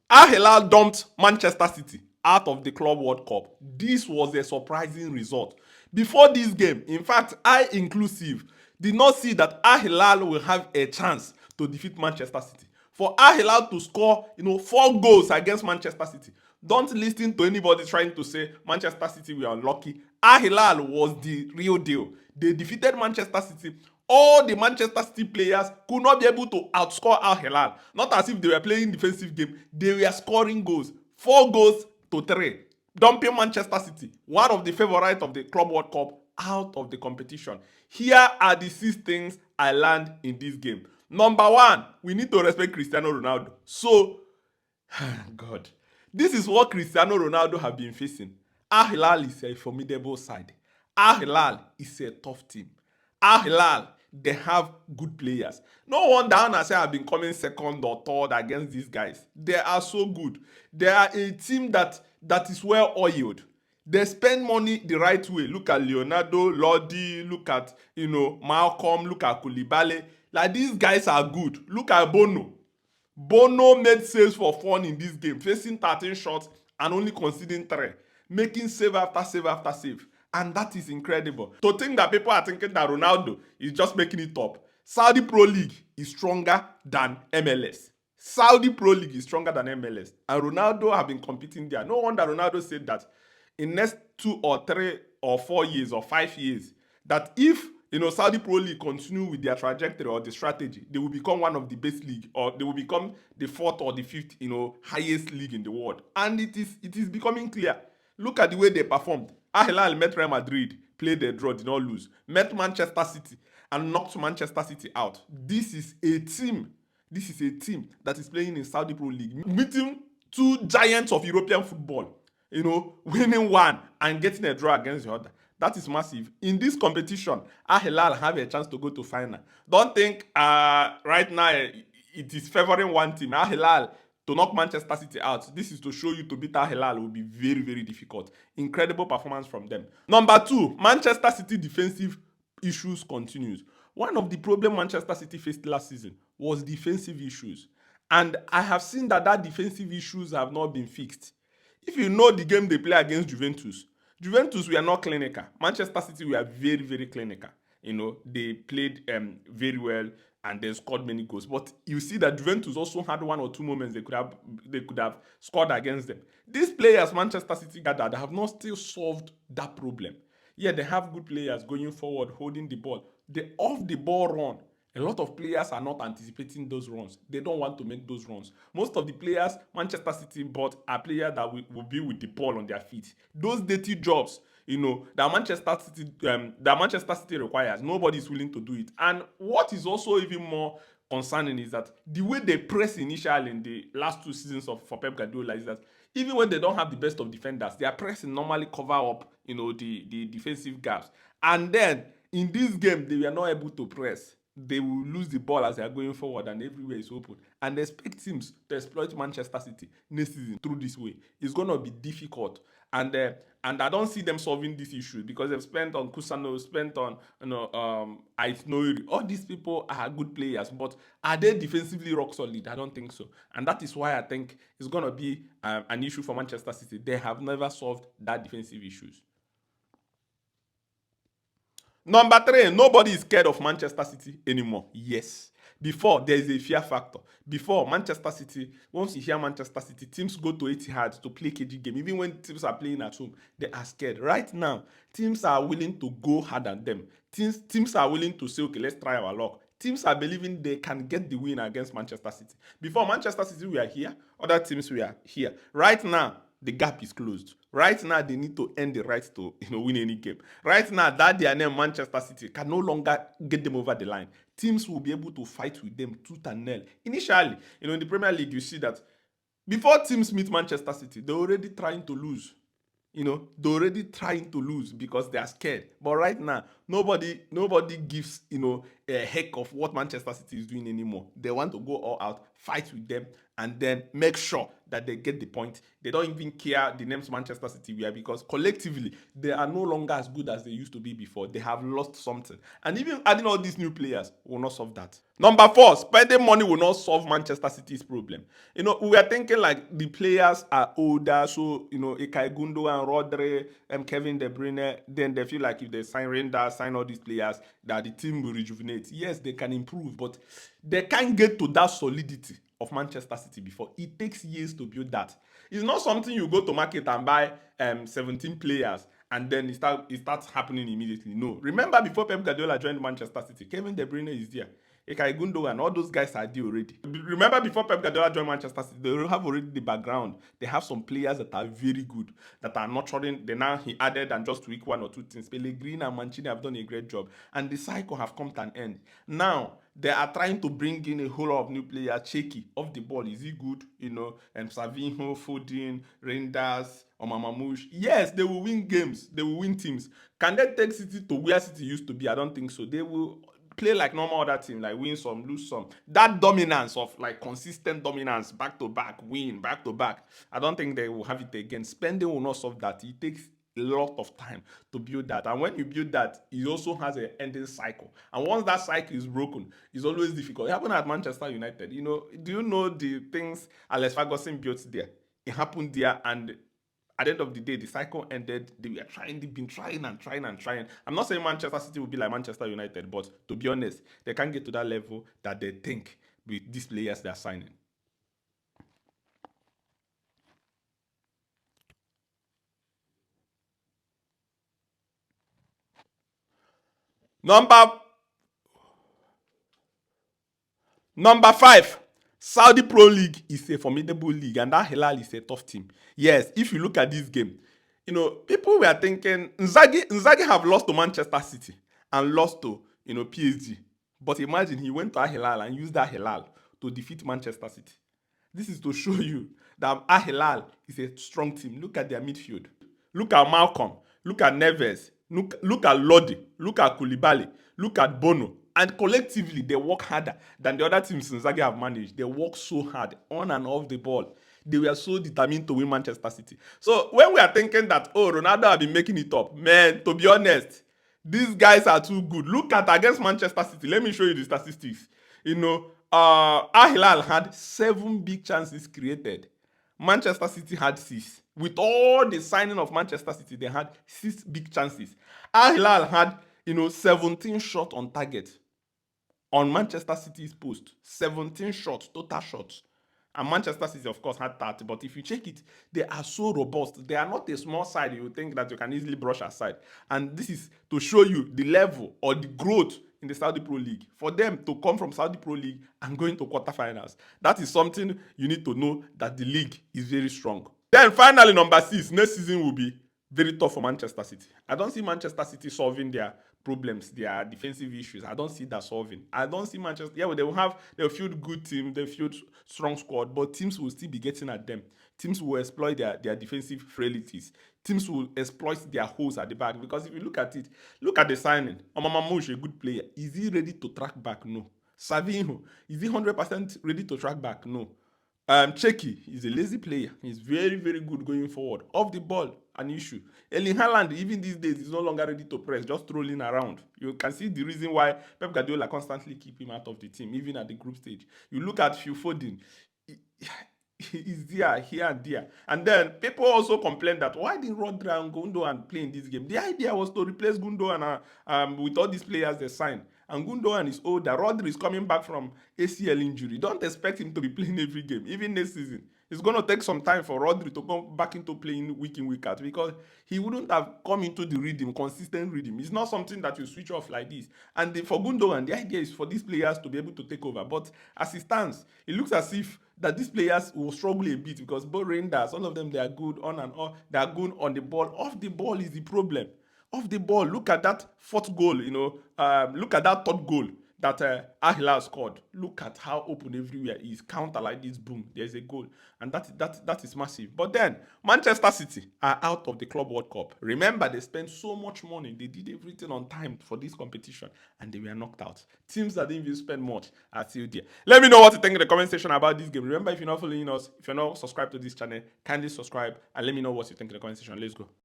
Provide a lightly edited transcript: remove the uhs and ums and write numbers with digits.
Al Hilal dumped Manchester City out of the Club World Cup. This was a surprising result. Before this game, in fact, I inclusive did not see that Al Hilal will have a chance to defeat Manchester City. For Al Hilal to score, 4 goals against Manchester City. Don't listen to anybody trying to say Manchester City were unlucky. Al Hilal was the real deal. They defeated Manchester City. All the Manchester City players could not be able to outscore Al Hilal. Not as if they were playing defensive game. They were scoring goals. 4 goals to 3. Dumping Manchester City, one of the favorites of the Club World Cup, out of the competition. Here are the 6 things I learned in this game. Number 1, we need to respect Cristiano Ronaldo. So, God, this is what Cristiano Ronaldo have been facing. Al Hilal is a formidable side. Al Hilal is a tough team. Al Hilal, they have good players. No wonder Anase have been coming second or third against these guys. They are so good. They are a team that is well oiled. They spend money the right way. Look at Leonardo, Lodi, look at Malcolm, look at Koulibaly. Like, these guys are good. Look at Bono. Bono made saves for fun in this game, facing 13 shots and only conceding 3, making save after save after save. And that is incredible. To think that people are thinking that Ronaldo is just making it up. Saudi Pro League is stronger than MLS. Saudi Pro League is stronger than MLS. And Ronaldo have been competing there. No wonder Ronaldo said that in next 2 or 3 or 4 years or 5 years, that if Saudi Pro League continue with their trajectory or the strategy, they will become one of the best league, or they will become the 4th or the 5th, highest league in the world. And it is becoming clear. Look at the way they performed. Al Hilal met Real Madrid, played a draw, did not lose. Met Manchester City and knocked Manchester City out. This is a team. This is a team that is playing in Saudi Pro League, meeting 2 giants of European football. Winning one and getting a draw against the other. That is massive. In this competition, Al Hilal have a chance to go to final. Don't think right now it is favoring one team. Al Hilal to knock Manchester City out. This is to show you to beat Al Hilal will be very, very difficult. Incredible performance from them. Number 2, Manchester City defensive issues continues. One of the problems Manchester City faced last season was defensive issues. And I have seen that defensive issues have not been fixed. If you know the game they play against Juventus were not clinical. Manchester City were very, very clinical. They played very well and they scored many goals. But you see that Juventus also had 1 or 2 moments they could have scored against them. These players Manchester City gathered have not still solved that problem. Yeah, they have good players going forward, holding the ball. The off the ball run, a lot of players are not anticipating those runs. They don't want to make those runs. Most of the players Manchester City bought are players that will be with the ball on their feet. Those dirty jobs, that Manchester City requires, nobody is willing to do it. And what is also even more concerning is that the way they press initially in the last 2 seasons for Pep Guardiola is that even when they don't have the best of defenders, their pressing normally cover up, the defensive gaps. And then in this game, they were not able to press. They will lose the ball as they are going forward and everywhere is open. And they expect teams to exploit Manchester City next season through this way. It's going to be difficult. And I don't see them solving this issue because they've spent on Kusano, spent on Aitnoiri. All these people are good players, but are they defensively rock solid? I don't think so. And that is why I think it's going to be an issue for Manchester City. They have never solved that defensive issues. Number 3, nobody is scared of Manchester City anymore. Yes. Before, there is a fear factor. Before, Manchester City, once you hear Manchester City, teams go to Etihad to play KG game. Even when teams are playing at home, they are scared. Right now, teams are willing to go hard at them. Teams are willing to say, okay, let's try our luck. Teams are believing they can get the win against Manchester City. Before, Manchester City were here, other teams were here. Right now, the gap is closed. Right now, they need to earn the right to win any game. Right now, that their name Manchester City can no longer get them over the line. Teams will be able to fight with them tooth and nail. Initially, in the Premier League, you see that before teams meet Manchester City, they're already trying to lose. They're already trying to lose because they are scared. But right now, nobody gives, a heck of what Manchester City is doing anymore. They want to go all out, fight with them, and then make sure that they get the point. They don't even care the names Manchester City wear because collectively they are no longer as good as they used to be before. They have lost something. And even adding all these new players will not solve that. Number four, spending money will not solve Manchester City's problem. We were thinking like the players are older, so Ilkay Gundo and Rodri, Kevin De Bruyne, then they feel like if they sign Renda, sign all these players, that the team will rejuvenate. Yes, they can improve, but they can't get to that solidity of Manchester City before. It takes years to build that. It's not something you go to market and buy 17 players and then it starts happening immediately. No. Remember before Pep Guardiola joined Manchester City, Kevin De Bruyne is there. Ilkay Gundo and all those guys are there already. Remember before Pep Guardiola joined Manchester City, they have already the background. They have some players that are very good, that are nurturing. Then now he added and just tweak one or two things. Pellegrini and Mancini have done a great job. And the cycle have come to an end. Now, they are trying to bring in a whole lot of new players. Shaky off the ball. Is he good? Savinho, Foden, Reinders, Omamamouche. Yes, they will win games. They will win teams. Can they take City to where City used to be? I don't think so. They will play like normal other team, like win some, lose some. That dominance of like consistent dominance, back to back, win, back to back. I don't think they will have it again. Spending will not solve that. It takes a lot of time to build that. And when you build that, it also has an ending cycle. And once that cycle is broken, it's always difficult. It happened at Manchester United. Do you know the things Alex Ferguson built there? It happened there, and at the end of the day, the cycle ended. They were trying, they've been trying and trying and trying. I'm not saying Manchester City will be like Manchester United, but to be honest, they can't get to that level that they think with these players they're signing. Number Number five, Saudi Pro League is a formidable league, and that Hilal is a tough team. Yes, if you look at this game, people were thinking Nzagi have lost to Manchester City and lost to PSG. But imagine he went to Al Hilal and used that Hilal to defeat Manchester City. This is to show you that Al Hilal is a strong team. Look at their midfield. Look at Malcolm. Look at Neves. Look at Lodi. Look at Koulibaly. Look at Bono. And collectively, they work harder than the other teams Inzaghi have managed. They work so hard on and off the ball. They were so determined to win Manchester City. So when we are thinking that, oh, Ronaldo have been making it up, man, to be honest, these guys are too good. Look at against Manchester City. Let me show you the statistics. Al Hilal had 7 big chances created. Manchester City had 6. With all the signing of Manchester City, they had 6 big chances. Al Hilal had, 17 shots on target on Manchester City's post. 17 shots, total shots. And Manchester City, of course, had 30. But if you check it, they are so robust. They are not a small side you think that you can easily brush aside. And this is to show you the level or the growth in the Saudi Pro League. For them to come from Saudi Pro League and go into quarterfinals, that is something you need to know, that the league is very strong. Then finally, number 6, next season will be very tough for Manchester City. I don't see Manchester City solving their problems, their defensive issues. I don't see that solving. I don't see Manchester. Yeah, they'll field good team, they'll field strong squad, but teams will still be getting at them. Teams will exploit their defensive frailties. Teams will exploit their holes at the back. Because if you look at it, look at the signing. Omamamouche, a good player. Is he ready to track back? No. Savinho, is he 100% ready to track back? No. Cheki is a lazy player. He's very, very good going forward. Off the ball, an issue. Erling Haaland, even these days, is no longer ready to press, just rolling around. You can see the reason why Pep Guardiola constantly keep him out of the team, even at the group stage. You look at Phil Foden, he's there, here and there. And then people also complain that why didn't Rodri and Gundogan play in this game? The idea was to replace Gundogan with all these players they signed. And Gundogan is older. Rodri is coming back from ACL injury. Don't expect him to be playing every game, even next season. It's going to take some time for Rodri to come back into playing week in, week out, because he wouldn't have come into the rhythm, consistent rhythm. It's not something that you switch off like this. And for Gundogan, the idea is for these players to be able to take over. But as it stands, it looks as if that these players will struggle a bit, because both Rangers, all of them, they are good on and off. They are good on the ball. Off the ball is the problem. Off the ball, look at that 4th goal, look at that 3rd goal. that Al Hilal scored. Look at how open everywhere is. Counter like this, boom, there's a goal. And that is massive. But then, Manchester City are out of the Club World Cup. Remember, they spent so much money. They did everything on time for this competition, and they were knocked out. Teams that didn't even spend much are still there. Let me know what you think in the comment section about this game. Remember, if you're not following us, if you're not subscribed to this channel, kindly subscribe and let me know what you think in the comment section. Let's go.